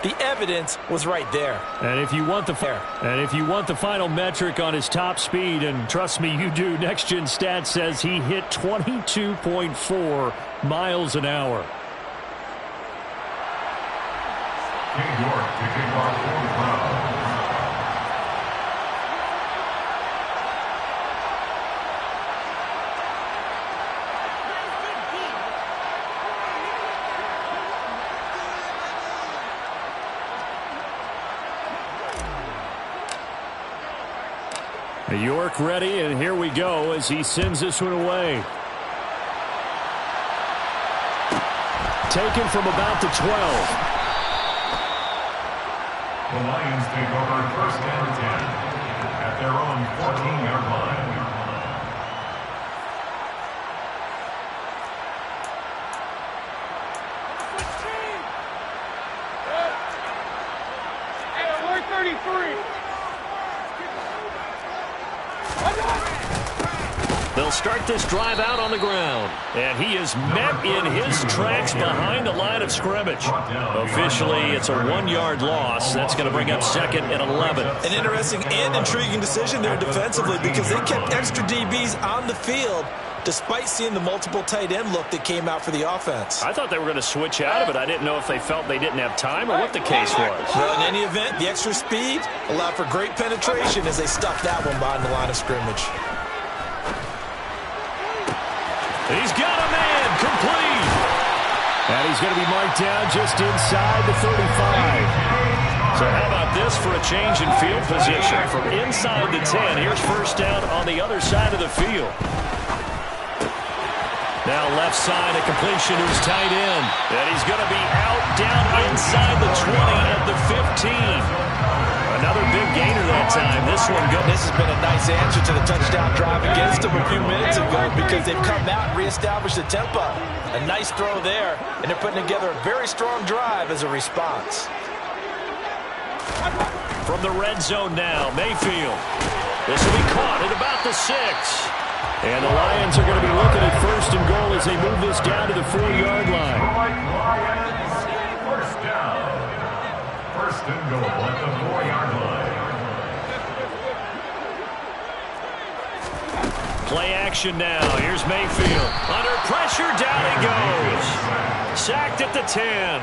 The evidence was right there. And if you want the final metric on his top speed, and trust me, you do, Next Gen Stats says he hit 22.4 miles an hour. New York to kick off fourth round. York ready, and here we go as he sends this one away. Taken from about the 12. The Lions take over first and 10 at their own 14-yard line. Hey, 33. They'll start this drive out on the ground. And he is met in his tracks behind the line of scrimmage. Officially, it's a 1-yard loss. That's going to bring up second and 11. An interesting and intriguing decision there defensively because they kept extra DBs on the field despite seeing the multiple tight end look that came out for the offense. I thought they were going to switch out of it. I didn't know if they felt they didn't have time or what the case was. Well, in any event, the extra speed allowed for great penetration as they stuffed that one behind the line of scrimmage. He's got a man, complete. And he's going to be marked down just inside the 35. So how about this for a change in field position? From inside the 10, here's first down on the other side of the field. Now left side, a completion to his tight end. And he's going to be out down inside the 20 at the 15. Another big gainer that time. This one good. This has been a nice answer to the touchdown drive against them a few minutes ago because they've come out and reestablished the tempo. A nice throw there, and they're putting together a very strong drive as a response. From the red zone now, Mayfield. This will be caught at about the 6. And the Lions are going to be looking at first and goal as they move this down to the 4-yard line. First down. First and goal at the 4-yard line. Play action now. Here's Mayfield. Under pressure, down he goes. Sacked at the 10.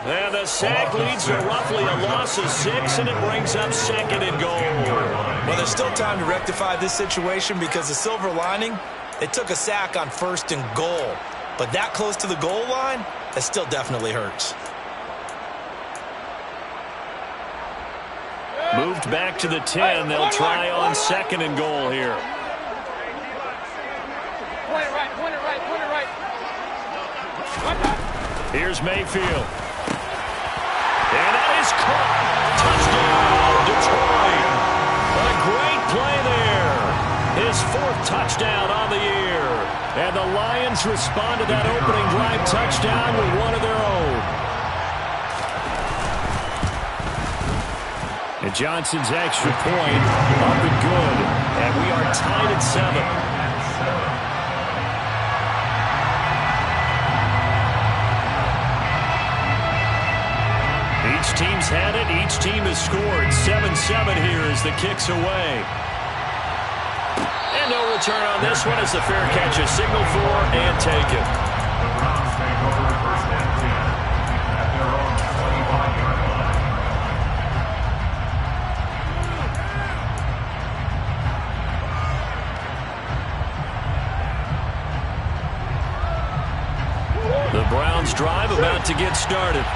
And the sack leads to roughly a loss of 6, and it brings up second and goal. Well, there's still time to rectify this situation because the silver lining, they took a sack on first and goal. But that close to the goal line, that still definitely hurts. Moved back to the 10. They'll try on second and goal here. Point it right. Here's Mayfield. And that is caught. Touchdown, Detroit. A great play there. His 4th touchdown on the year. And the Lions respond to that opening drive touchdown with one of their own. And Johnson's extra point up and good. And we are tied at 7. Each team's had it. Each team has scored. 7-7 here as the kick's away. And no return on this one as the fair catch is signaled for and taken. The Browns take over first and 10 at their own 25-yard line. The Browns drive about to get started.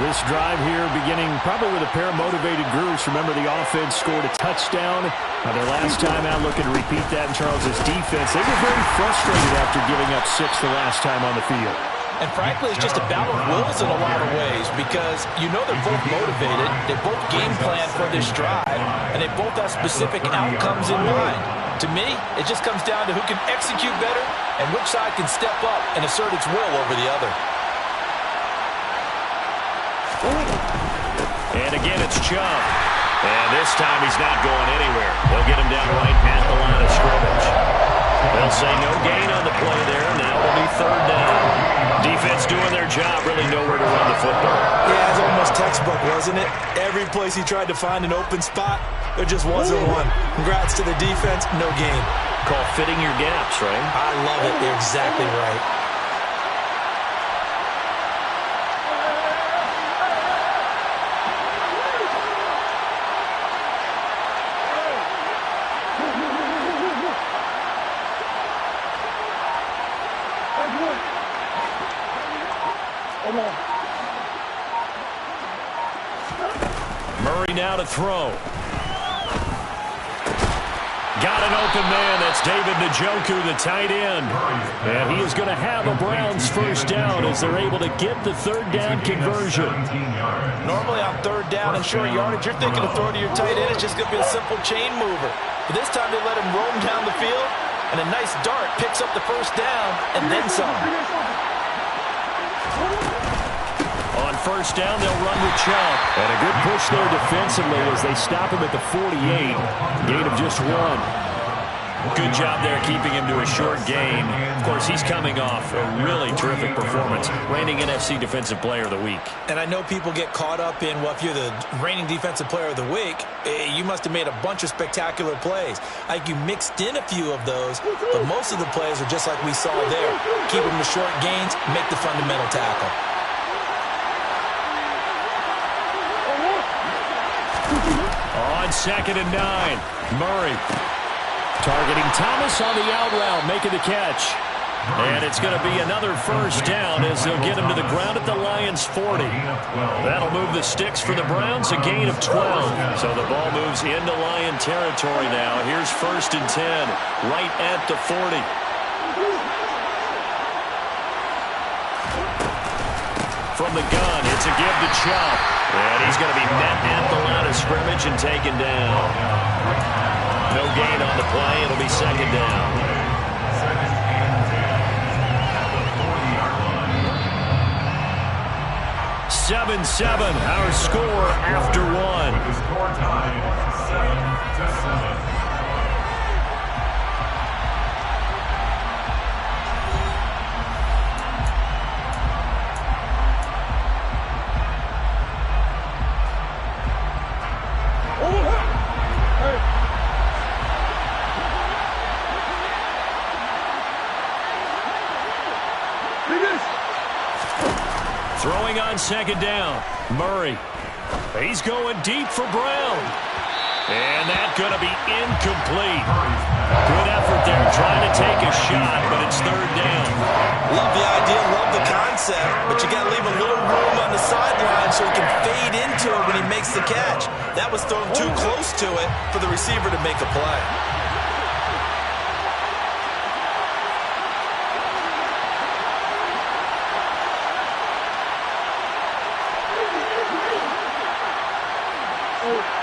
This drive here beginning probably with a pair of motivated groups. Remember, the offense scored a touchdown. Their last time out, looking to repeat that in Charles's defense. They were very frustrated after giving up 6 the last time on the field. And frankly, it's just a battle of wills in a lot of ways because you know they're both motivated. They both game plan for this drive, and they both have specific outcomes in mind. To me, it just comes down to who can execute better and which side can step up and assert its will over the other. And again, it's Chubb. And this time he's not going anywhere. They'll get him down right at the line of scrimmage. They'll say no gain on the play there. Now it'll be 3rd down. Defense doing their job, really nowhere to run the football. Yeah, it's almost textbook, wasn't it? Every place he tried to find an open spot, there just wasn't one. Congrats to the defense, no gain. Call fitting your gaps, right? I love it. You're exactly right. Murray now to throw. Got an open man. That's David Njoku, the tight end. And he is going to have a Browns first down as they're able to get the third down conversion. Normally on third down and short yardage, you're thinking of throwing to your tight end. It's just going to be a simple chain mover. But this time they let him roam down the field, and a nice dart picks up the first down and then some. On first down, they'll run with Chubb. And a good push there defensively as they stop him at the 48. Gain of just 1. Good job there keeping him to a short gain. Of course, he's coming off a really terrific performance. Reigning NFC Defensive Player of the Week. And I know people get caught up in, well, if you're the reigning Defensive Player of the Week, you must have made a bunch of spectacular plays. Like you mixed in a few of those, but most of the plays are just like we saw there. Keep them to short gains, make the fundamental tackle. On 2nd and 9, Murray targeting Thomas on the out route, making the catch. And it's going to be another first down as they'll get him to the ground at the Lions' 40. That'll move the sticks for the Browns, a gain of 12. So the ball moves into Lion territory now. Here's 1st and 10, right at the 40. From the gun, it's a give to Chubb. And he's going to be met at the line of scrimmage and taken down. No gain on the play. It'll be 2nd down. 7-7, our score after 1. The score tied 7-7. Throwing on 2nd down, Murray. He's going deep for Brown. And that's going to be incomplete. Good effort there, trying to take a shot, but it's 3rd down. Love the idea, love the concept, but you got to leave a little room on the sideline so he can fade into it when he makes the catch. That was thrown too close to it for the receiver to make a play.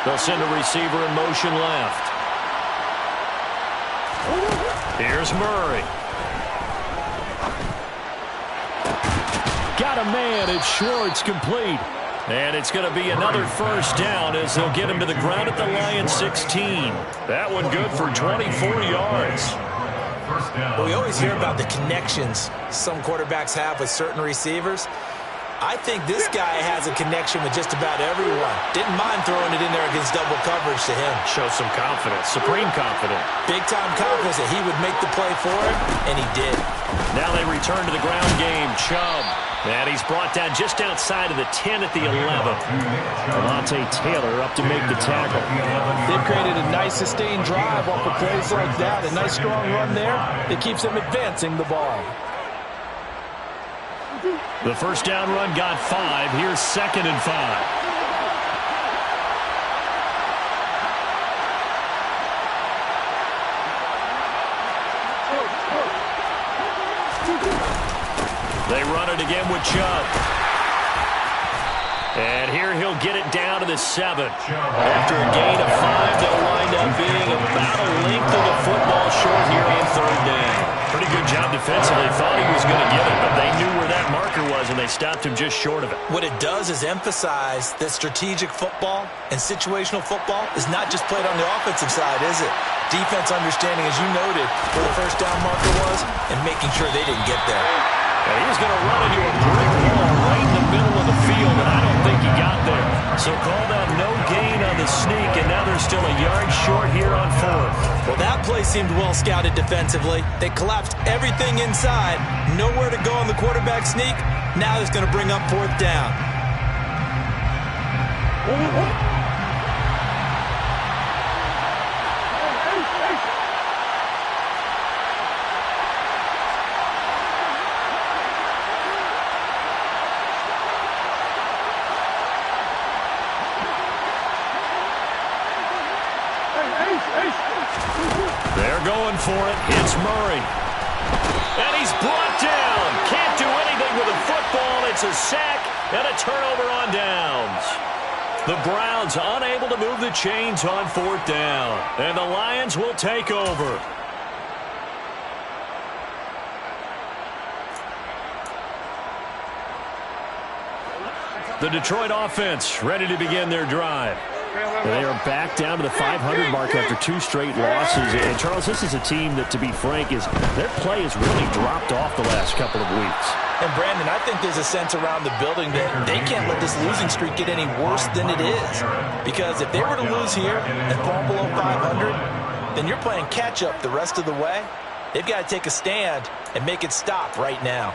They'll send a receiver in motion left. Here's Murray. Got a man. It's Schwartz, complete. And it's going to be another first down as they'll get him to the ground at the Lions' 16. That one good for 24 yards. Well, we always hear about the connections some quarterbacks have with certain receivers. I think this guy has a connection with just about everyone. Didn't mind throwing it in there against double coverage to him. Shows some confidence, supreme confidence. Big-time confidence that he would make the play for him, and he did. Now they return to the ground game. Chubb. And he's brought down just outside of the 10 at the 11. Alontae Taylor up to make the tackle. They've created a nice sustained drive off of plays like that. A nice strong run there that keeps them advancing the ball. The first down run got 5. Here's 2nd and 5. They run it again with Chubb. And here he'll get it down to the 7. After a gain of 5, they'll wind up being about a length of the football short here on 3rd down. Pretty good job defensively. Thought he was going to get it, but they knew where that marker was, and they stopped him just short of it. What it does is emphasize that strategic football and situational football is not just played on the offensive side, is it? Defense understanding, as you noted, where the first down marker was and making sure they didn't get there. And he was going to run into a brick wall right in the middle of the field, and I don't think he got So called out no gain on the sneak, and now they're still a yard short here on fourth. Well, that play seemed well scouted defensively. They collapsed everything inside. Nowhere to go on the quarterback sneak. Now it's going to bring up fourth down. They're going for it. It's Murray. And he's brought down. Can't do anything with the football. It's a sack and a turnover on downs. The Browns unable to move the chains on fourth down. And the Lions will take over. The Detroit offense ready to begin their drive. They are back down to the 500 mark after 2 straight losses. And, Charles, this is a team that, to be frank, their play has really dropped off the last couple of weeks. And, Brandon, I think there's a sense around the building that they can't let this losing streak get any worse than it is. Because if they were to lose here and fall below 500, then you're playing catch-up the rest of the way. They've got to take a stand and make it stop right now.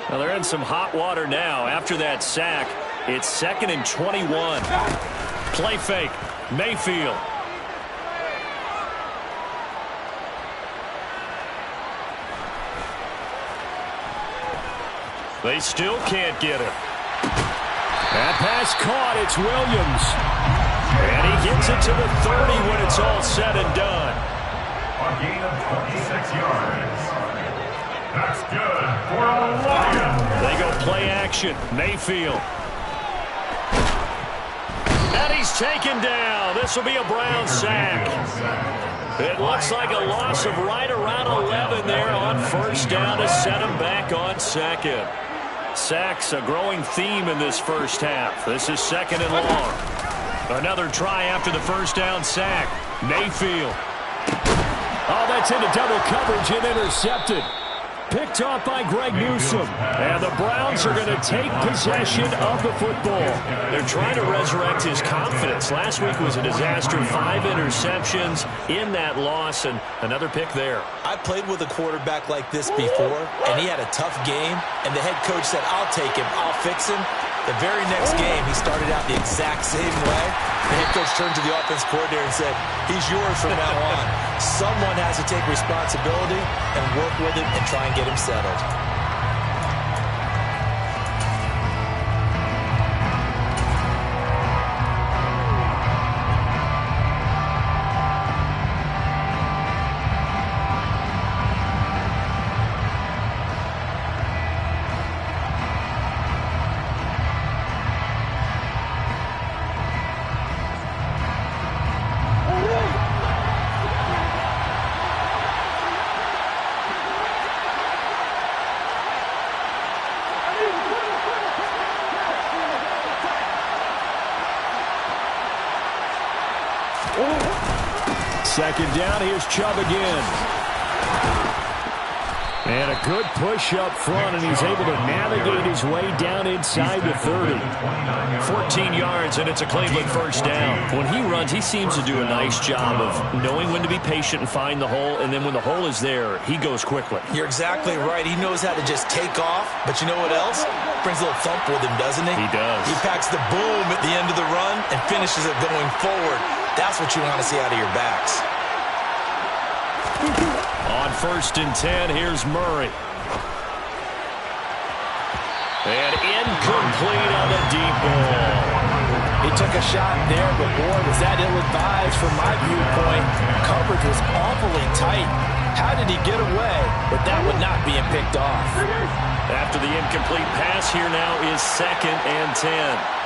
Well, they're in some hot water now. After that sack, it's 2nd and 21. Play fake. Mayfield. They still can't get it. That pass caught. It's Williams. And he gets it to the 30 when it's all said and done. A gain of 26 yards. That's good for the Lions. They go play action. Mayfield. And he's taken down. This will be a Brown sack. It looks like a loss of right around 11 there on first down to set him back on second. Sacks a growing theme in this first half. This is 2nd and long. Another try after the first down sack. Mayfield. Oh, that's into double coverage and intercepted. Picked off by Greg Newsome. And the Browns are going to take possession of the football. They're trying to resurrect his confidence. Last week was a disaster. 5 interceptions in that loss, and another pick there. I played with a quarterback like this before, and he had a tough game, and the head coach said, I'll take him, I'll fix him. The very next game, he started out the exact same way. The head coach turned to the offense coordinator and said, he's yours from now on. Someone has to take responsibility and work with him and try and get him settled. Second down, here's Chubb again. And a good push up front, and he's able to navigate his way down inside the 30. 14 yards, and it's a Cleveland first down. When he runs, he seems to do a nice job of knowing when to be patient and find the hole, and then when the hole is there, he goes quickly. You're exactly right. He knows how to just take off, but you know what else? Brings a little thump with him, doesn't he? He does. He packs the boom at the end of the run and finishes it going forward. That's what you want to see out of your backs. On 1st and 10, here's Murray. And incomplete on the deep ball. He took a shot there, but boy, was that ill-advised from my viewpoint. Coverage was awfully tight. How did he get away with that one not being picked off? After the incomplete pass, here now is 2nd and 10.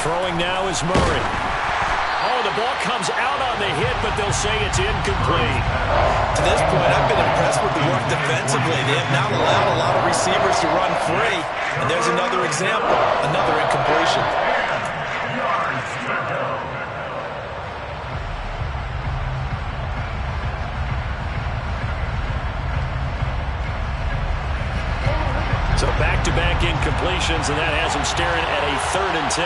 Throwing now is Murray. Oh, the ball comes out on the hit, but they'll say it's incomplete. To this point, I've been impressed with the work defensively. They have not allowed a lot of receivers to run free. And there's another example, another incompletion. So back-to-back incompletions, and that has them staring at a 3rd and 10.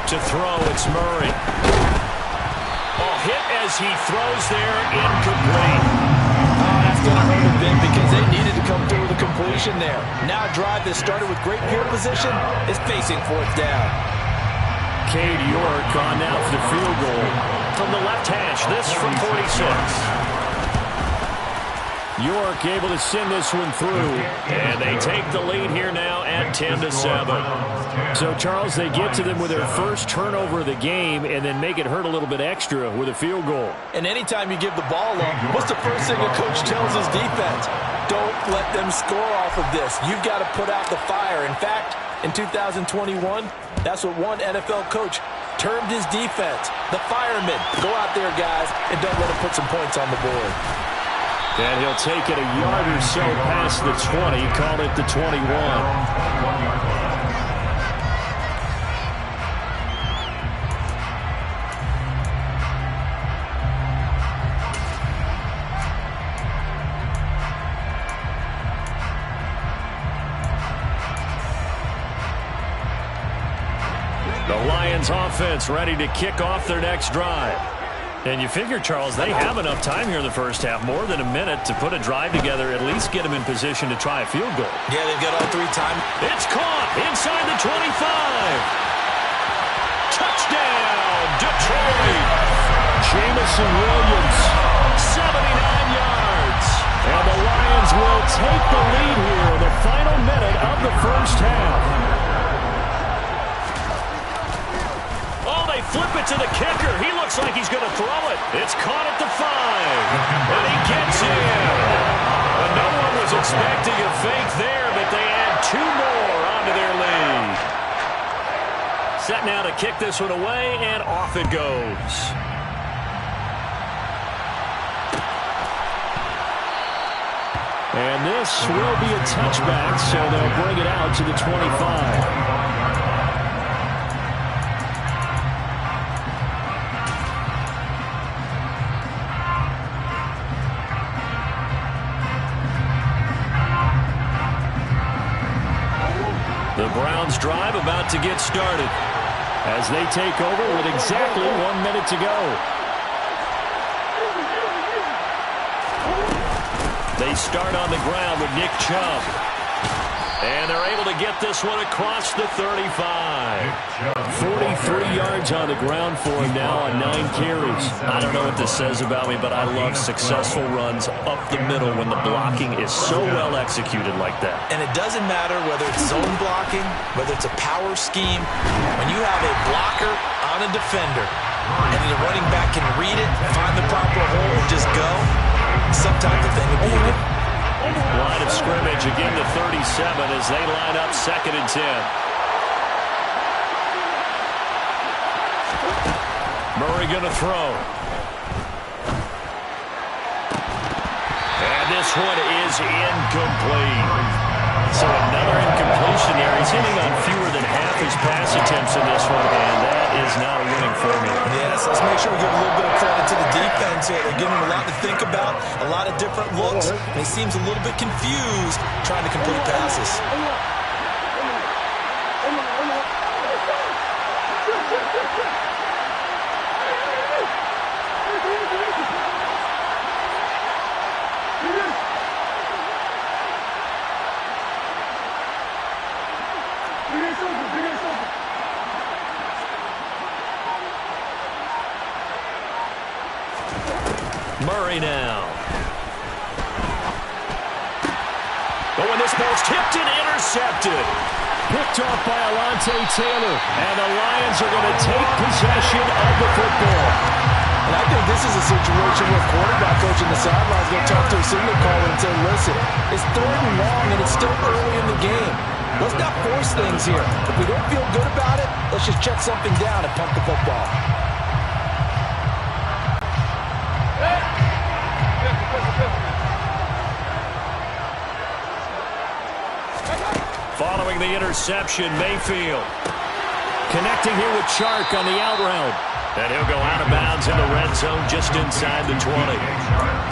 To throw, it's Murray. Oh, hit as he throws there, incomplete. That's going to hurt a bit because they needed to come through with a completion there. Now a drive that started with great field position is facing 4th down. Cade York on now for the field goal from the left hash. This from 46. York able to send this one through, and they take the lead here now at 10-7. So, Charles, they get to them with their first turnover of the game and then make it hurt a little bit extra with a field goal. And anytime you give the ball up, what's the first thing a coach tells his defense? Don't let them score off of this. You've got to put out the fire. In fact, in 2021, that's what one NFL coach termed his defense, the firemen. Go out there, guys, and don't let them put some points on the board. And he'll take it a yard or so past the 20, call it the 21. The Lions offense ready to kick off their next drive. And you figure, Charles, they have enough time here in the first half, more than a minute, to put a drive together, at least get them in position to try a field goal. Yeah, they've got all 3 times. It's caught inside the 25. Touchdown, Detroit. Jamison Williams, 79 yards. And the Lions will take the lead here in the final minute of the first half. Flip it to the kicker. He looks like he's going to throw it. It's caught at the 5. And he gets in. And no one was expecting a fake there, but they add 2 more onto their lead. Set now to kick this one away, and off it goes. And this will be a touchback, so they'll bring it out to the 25. The Browns drive about to get started as they take over with exactly 1 minute to go. They start on the ground with Nick Chubb. And they're able to get this one across the 35. 43 yards on the ground for him now on 9 carries. I don't know what this says about me, but I love successful runs up the middle when the blocking is so well executed like that. And it doesn't matter whether it's zone blocking, whether it's a power scheme. When you have a blocker on a defender, and the running back can read it, find the proper hole, and just go, sometimes the thing will be good. Line of scrimmage again to 37 as they line up 2nd and 10. Murray going to throw. And this one is incomplete. So another incompletion there. He's hitting on fewer than half his pass attempts in this one, and that is not a winning formula. Yes, let's make sure we give a little bit of credit to the defense here. They're giving him a lot to think about, a lot of different looks, and he seems a little bit confused trying to complete passes. Murray now. Oh, and this ball's tipped and intercepted. Picked off by Alontae Taylor. And the Lions are going to take possession of the football. And I think this is a situation where quarterback coach in the sidelines going to talk to a signal caller and say, listen, it's 3rd and long and it's still early in the game. Let's not force things here. If we don't feel good about it, let's just check something down and pump the football. Following the interception, Mayfield. Connecting here with Chark on the out route. And he'll go out of bounds in the red zone just inside the 20.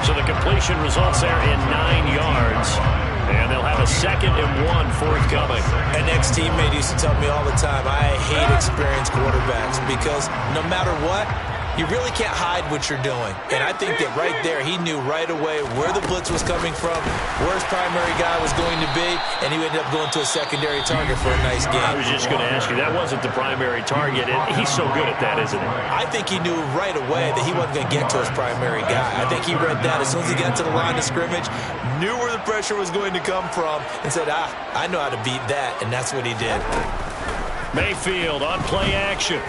So the completion results there in 9 yards. And they'll have a 2nd and 1 forthcoming. An ex-teammate used to tell me all the time, I hate experienced quarterbacks because no matter what, you really can't hide what you're doing. And I think that right there, he knew right away where the blitz was coming from, where his primary guy was going to be, and he ended up going to a secondary target for a nice game. I was just going to ask you, that wasn't the primary target, and he's so good at that, isn't he? I think he knew right away that he wasn't going to get to his primary guy. I think he read that as soon as he got to the line of scrimmage, knew where the pressure was going to come from, and said, I know how to beat that, and that's what he did. Mayfield on play action.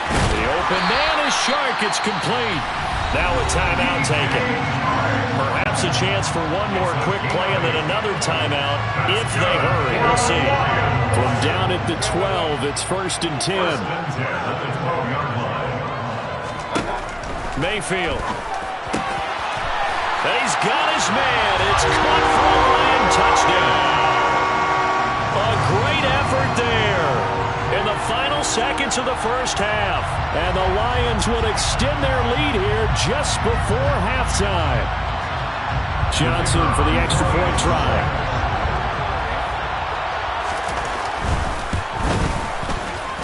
The open man is Chark. It's complete. Now a timeout taken. Perhaps a chance for one more quick play and then another timeout if they hurry. We'll see. From down at the 12, it's 1st and 10. Mayfield. He's got his man. It's caught for a Lion touchdown. A great effort there in the final seconds of the first half. And the Lions will extend their lead here just before halftime. Johnson for the extra point try.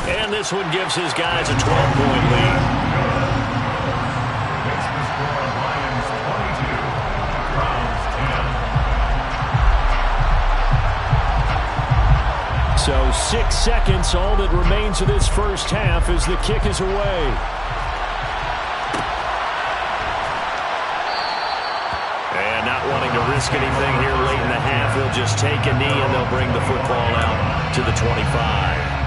And this one gives his guys a 12-point lead. So 6 seconds, all that remains of this first half as the kick is away. And not wanting to risk anything here late in the half, he'll just take a knee and they'll bring the football out to the 25.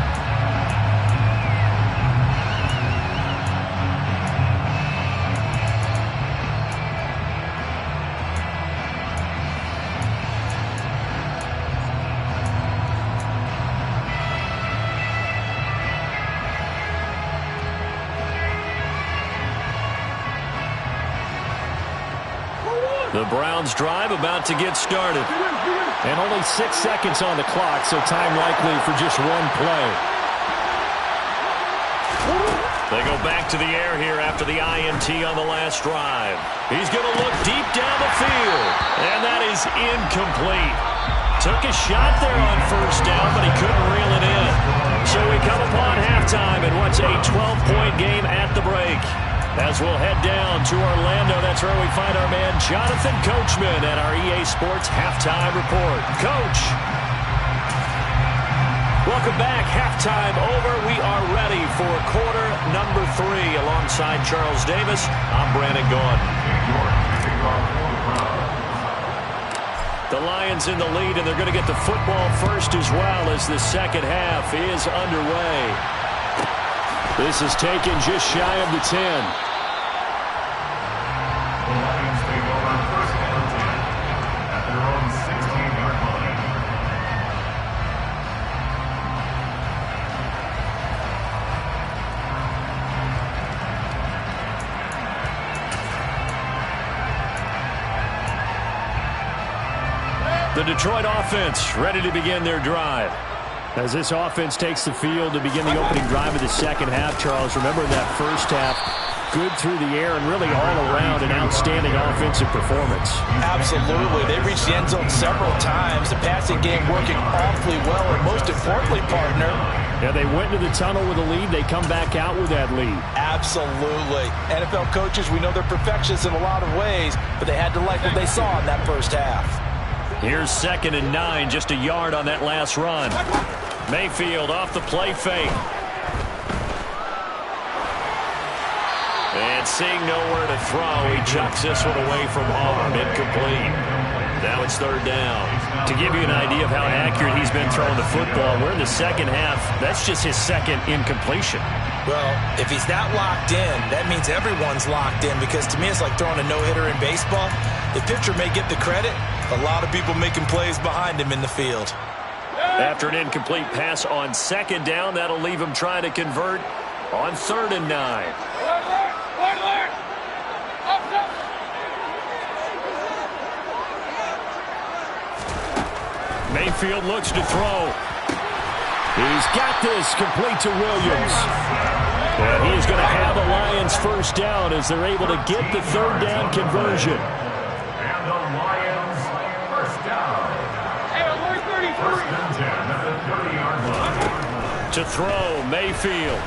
The Browns drive about to get started. And only 6 seconds on the clock, so time likely for just one play. They go back to the air here after the INT on the last drive. He's going to look deep down the field. And that is incomplete. Took a shot there on first down, but he couldn't reel it in. So we come upon halftime in what's a 12-point game at the break. As we'll head down to Orlando, that's where we find our man Jonathan Coachman at our EA Sports Halftime Report. Coach. Welcome back. Halftime over. We are ready for quarter number 3. Alongside Charles Davis, I'm Brandon Gaudin. The Lions in the lead, and they're going to get the football first as well as the second half is underway. This is taken just shy of the 10. The Detroit offense ready to begin their drive. As this offense takes the field to begin the opening drive of the second half, Charles, remember that first half, good through the air and really all around an outstanding offensive performance. Absolutely. They reached the end zone several times. The passing game working awfully well, and most importantly, partner, yeah, they went into the tunnel with a lead. They come back out with that lead. Absolutely. NFL coaches, we know they're perfectionists in a lot of ways, but they had to like what they saw in that first half. Here's 2nd and 9, just a yard on that last run. Mayfield off the play fake. And seeing nowhere to throw, he chucks this one away from harm. Incomplete. Now it's third down. To give you an idea of how accurate he's been throwing the football, we're in the second half. That's just his second incompletion. Well, if he's that locked in, that means everyone's locked in, because to me it's like throwing a no-hitter in baseball. The pitcher may get the credit, a lot of people making plays behind him in the field. After an incomplete pass on second down, that'll leave him trying to convert on 3rd and 9. Mayfield looks to throw. He's got this complete to Williams. And he's going to have a Lions first down as they're able to get the 3rd down conversion. And the Lions first down. First and 10 at the 30-yard line. To throw, Mayfield.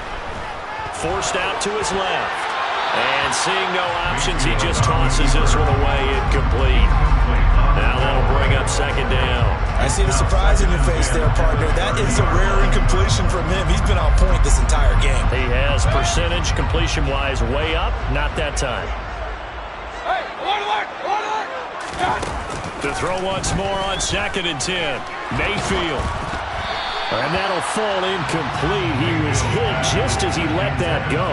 Forced out to his left. And seeing no options, he just tosses this one away, incomplete. Now that'll bring up 2nd down. I see the surprise in your face there, partner. That is a rare incompletion from him. He's been on point this entire game. He has percentage completion-wise way up, not that time. To throw once more on 2nd and 10. Mayfield. And that'll fall incomplete. He was hit just as he let that go.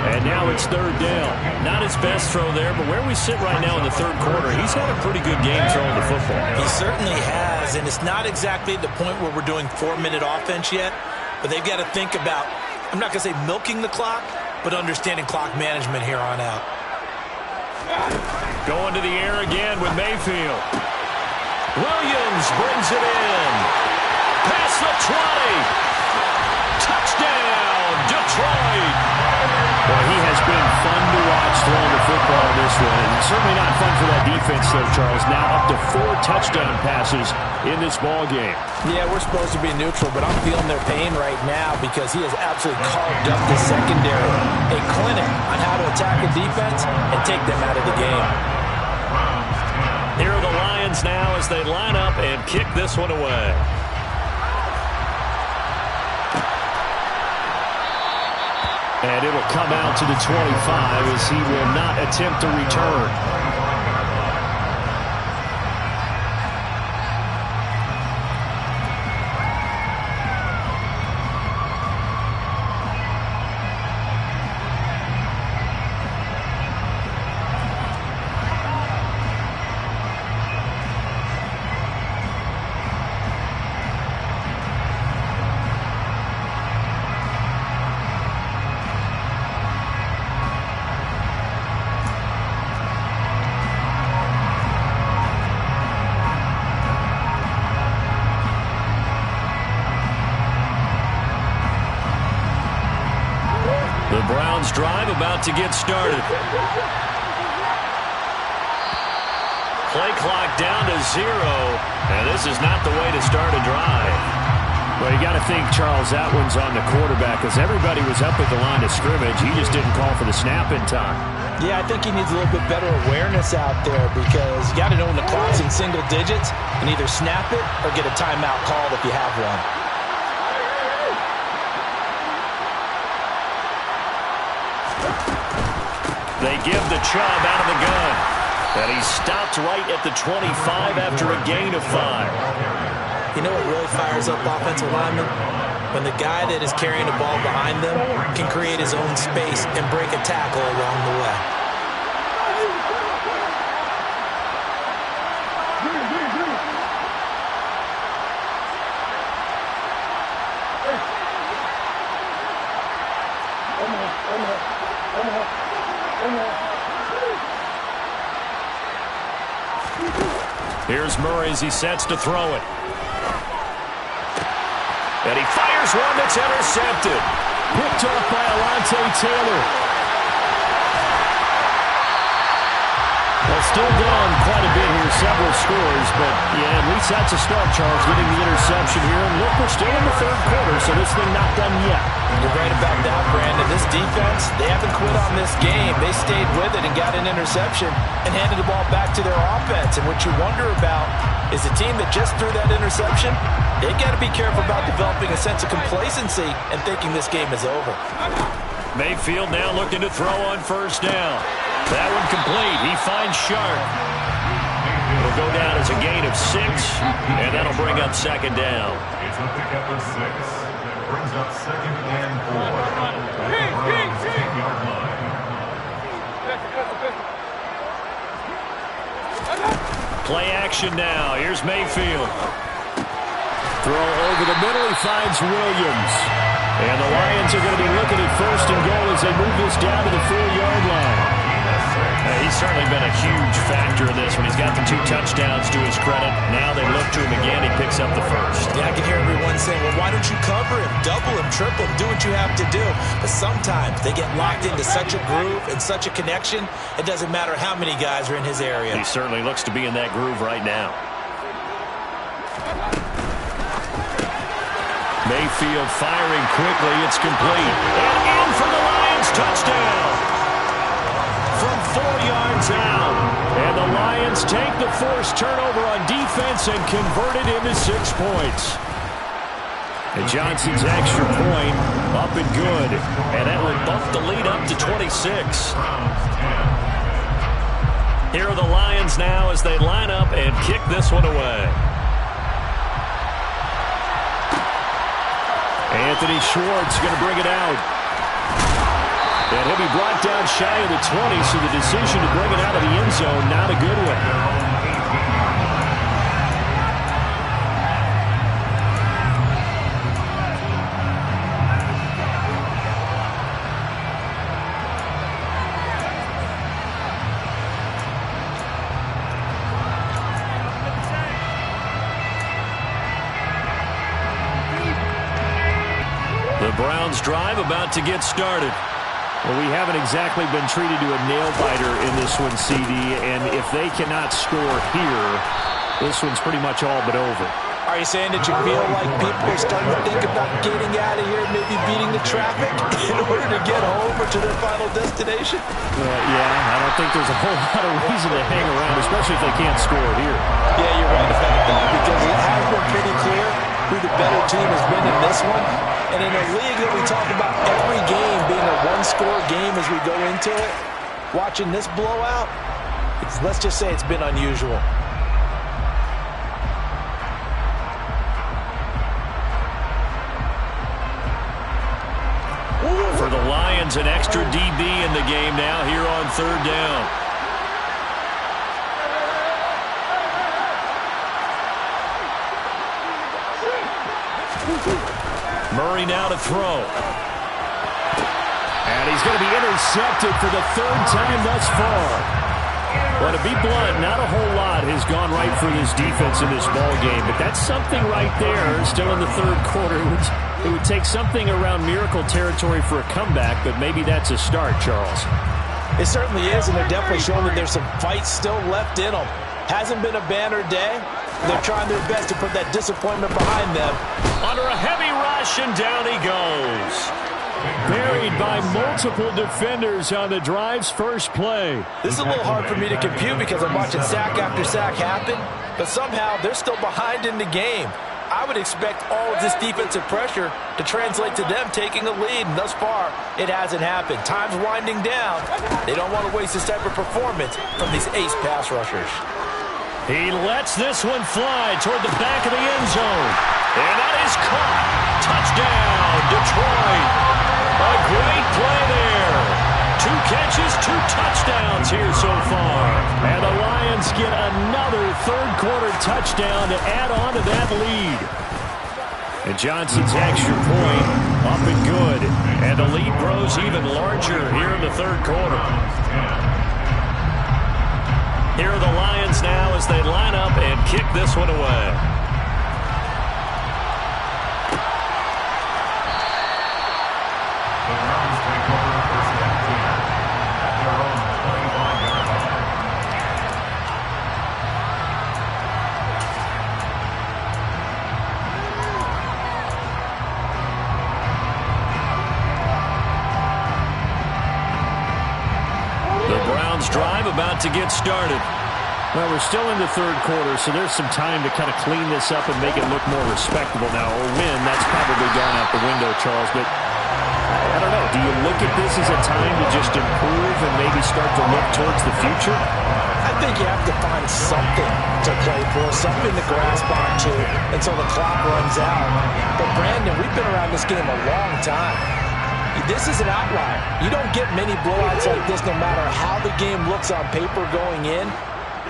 And now it's 3rd down. Not his best throw there, but where we sit right now in the 3rd quarter, he's had a pretty good game throwing the football. He certainly has, and it's not exactly the point where we're doing 4-minute offense yet, but they've got to think about, I'm not going to say milking the clock, but understanding clock management here on out. Going to the air again with Mayfield. Williams brings it in. Past the 20. Touchdown, Detroit. Well, he has been fun to watch throwing the football in this one. And certainly not fun for that defense, though, Charles. Now up to 4 touchdown passes in this ball game. Yeah, we're supposed to be neutral, but I'm feeling their pain right now because he has absolutely carved up the secondary. A clinic on how to attack a defense and take them out of the game. Here are the Lions now as they line up and kick this one away. And it'll come out to the 25 as he will not attempt to return. The Browns drive about to get started. Play clock down to 0, and this is not the way to start a drive. Well, you got to think, Charles, that one's on the quarterback because everybody was up at the line of scrimmage. He just didn't call for the snap in time. Yeah, I think he needs a little bit better awareness out there because you got to know when the clock's in single digits and either snap it or get a timeout called if you have one. They give the Chubb out of the gun. And he stopped right at the 25 after a gain of 5. You know what really fires up offensive linemen? When the guy that is carrying the ball behind them can create his own space and break a tackle along the way. Here's Murray as he sets to throw it. And he fires one that's intercepted. Picked off by Alontae Taylor. Well, still down quite a bit here, several scores, but yeah, at least that's a start, Charles, getting the interception here. And look, we're still in the 3rd quarter, so this thing not done yet. You're right about that, Brandon. This defense, they haven't quit on this game. They stayed with it and got an interception and handed the ball back to their offense. And what you wonder about is the team that just threw that interception, they got to be careful about developing a sense of complacency and thinking this game is over. Mayfield now looking to throw on 1st down. That one complete. He finds Sharp. It'll go down as a gain of 6, and that'll bring up second down. It's a pickup of 6. Brings up second and 4. Browns 10-yard line. Play action now. Here's Mayfield. Throw over the middle. He finds Williams. And the Lions are going to be looking at first and goal as they move this down to the 4-yard line. He's certainly been a huge factor in this when he's got the 2 touchdowns to his credit. Now they look to him again. He picks up the first. Yeah, I can hear everyone saying, well, why don't you cover him, double him, triple him, do what you have to do. But sometimes they get locked into such a groove and such a connection, it doesn't matter how many guys are in his area. He certainly looks to be in that groove right now. Mayfield firing quickly. It's complete. And in for the Lions touchdown. From 4 yards out. And the Lions take the forced turnover on defense and convert it into 6 points. And Johnson's extra point up and good. And that will bump the lead up to 26. Here are the Lions now as they line up and kick this one away. Anthony Schwartz going to bring it out. And he'll be brought down shy of the 20, so the decision to bring it out of the end zone, not a good one. The Browns drive about to get started. Well, we haven't exactly been treated to a nail-biter in this one, CD, and if they cannot score here, this one's pretty much all but over. Are you saying that you feel like people are starting to think about getting out of here, maybe beating the traffic in order to get home or to their final destination? Yeah, I don't think there's a whole lot of reason to hang around, especially if they can't score here. Yeah, you're right about that, because it has been pretty clear who the better team has been in this one. And in a league that we talk about every game being a one-score game as we go into it, watching this blowout, let's just say it's been unusual. For the Lions, an extra DB in the game now here on 3rd down. Murray now to throw. And he's going to be intercepted for the 3rd time thus far. Well, to be blunt, not a whole lot has gone right for this defense in this ball game, but that's something right there still in the 3rd quarter. It would take something around miracle territory for a comeback, but maybe that's a start, Charles. It certainly is, and they're definitely showing that there's some fight still left in them. Hasn't been a banner day. They're trying their best to put that disappointment behind them. Under a heavy rush, and down he goes. Buried by multiple defenders on the drive's first play. This is a little hard for me to compute because I'm watching sack after sack happen, but somehow they're still behind in the game. I would expect all of this defensive pressure to translate to them taking a lead, and thus far, it hasn't happened. Time's winding down. They don't want to waste this type of performance from these ace pass rushers. He lets this one fly toward the back of the end zone. And that is caught. Touchdown, Detroit. A great play there. 2 catches, 2 touchdowns here so far. And the Lions get another 3rd quarter touchdown to add on to that lead. And Johnson's extra point up and good. And the lead grows even larger here in the 3rd quarter. Here are the Lions now as they line up and kick this one away. The Browns take over first and 10 at their own 25-yard line. The Browns drive about to get started. Well, we're still in the 3rd quarter, so there's some time to kind of clean this up and make it look more respectable now. Or win, that's probably gone out the window, Charles. But I don't know. Do you look at this as a time to just improve and maybe start to look towards the future? I think you have to find something to play for, something to grasp onto until the clock runs out. But, Brandon, we've been around this game a long time. This is an outlier. You don't get many blowouts like this no matter how the game looks on paper going in.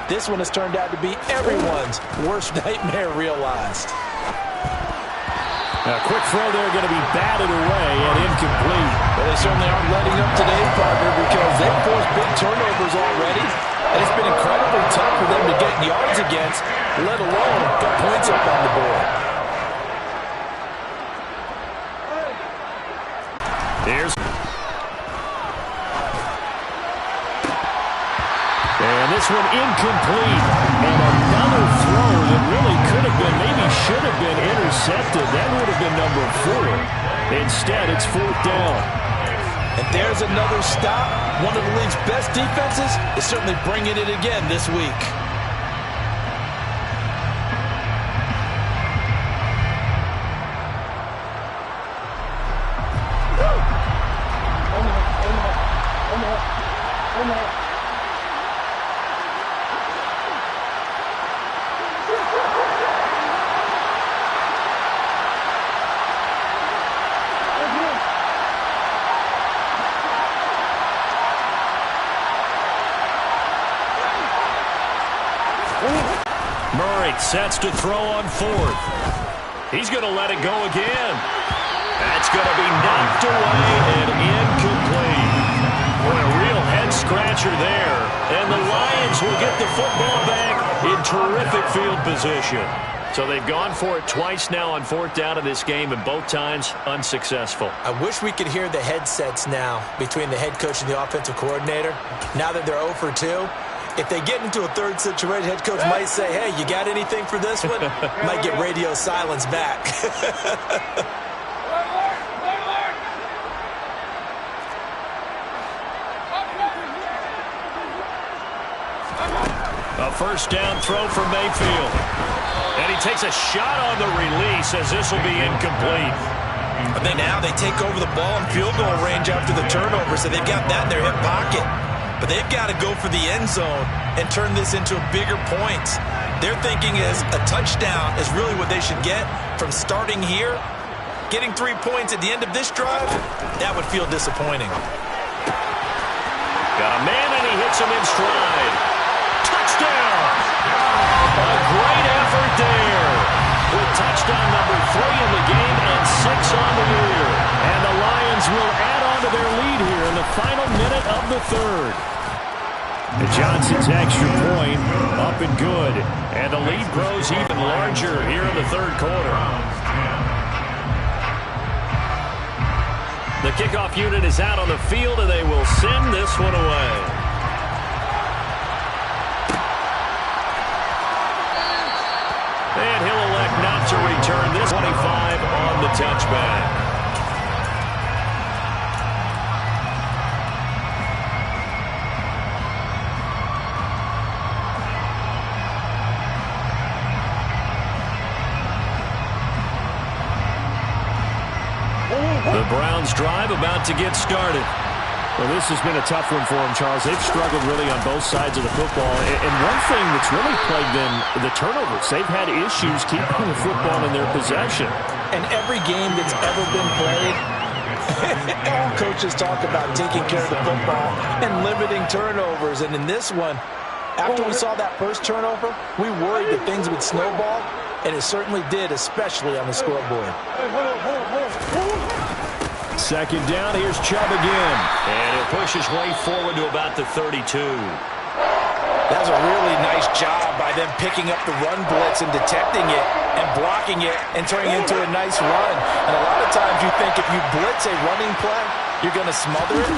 This one has turned out to be everyone's worst nightmare realized. A quick throw there going to be batted away and incomplete. Well, they certainly aren't letting up today, partner, because they've forced big turnovers already. And it's been incredibly tough for them to get yards against, let alone put points up on the board. Here's. And this one incomplete. And another throw that really could have been, maybe should have been intercepted. That would have been number 4. Instead, it's 4th down. And there's another stop. One of the league's best defenses is certainly bringing it again this week. Murray sets to throw on 4th. He's going to let it go again. That's going to be knocked away and incomplete. Boy, a real head-scratcher there. And the Lions will get the football back in terrific field position. So they've gone for it twice now on 4th down in this game, and both times unsuccessful. I wish we could hear the headsets now between the head coach and the offensive coordinator. Now that they're 0 for 2. If they get into a third situation, head coach might say, hey, you got anything for this one? Might get radio silence back. A first down throw for Mayfield. And he takes a shot on the release as this will be incomplete. I think now they take over the ball in field goal range after the turnover, so they've got that in their hip pocket. But they've got to go for the end zone and turn this into a bigger point. Their thinking is a touchdown is really what they should get from starting here. Getting 3 points at the end of this drive, that would feel disappointing. Got a man and he hits him in stride. Touchdown! A great effort there. With touchdown number 3 in the game and 6 on the year. And the Lions will add on to their lead here in the final minute of the 3rd. And Johnson's extra point up and good. And the lead grows even larger here in the 3rd quarter. The kickoff unit is out on the field, and they will send this one away. And he'll elect not to return this 25 on the touchback. The Browns drive about to get started. Well, this has been a tough one for them, Charles. They've struggled really on both sides of the football. And one thing that's really plagued them, the turnovers. They've had issues keeping the football in their possession. And every game that's ever been played, all coaches talk about taking care of the football and limiting turnovers. And in this one, after we saw that first turnover, we worried that things would snowball, and it certainly did, especially on the scoreboard. Second down, here's Chubb again. And he'll push his way forward to about the 32. That's a really nice job by them picking up the run blitz and detecting it and blocking it and turning it into a nice run. And a lot of times you think if you blitz a running play, you're going to smother it.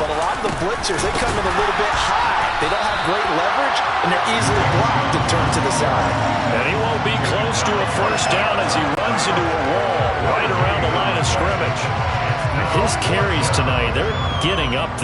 But a lot of the blitzers, they come in a little bit high. They don't have great leverage, and they're easily blocked and turned to the side. And he won't be close to a first down as he runs into a wall right around the line of scrimmage. His carries tonight, they're getting up there.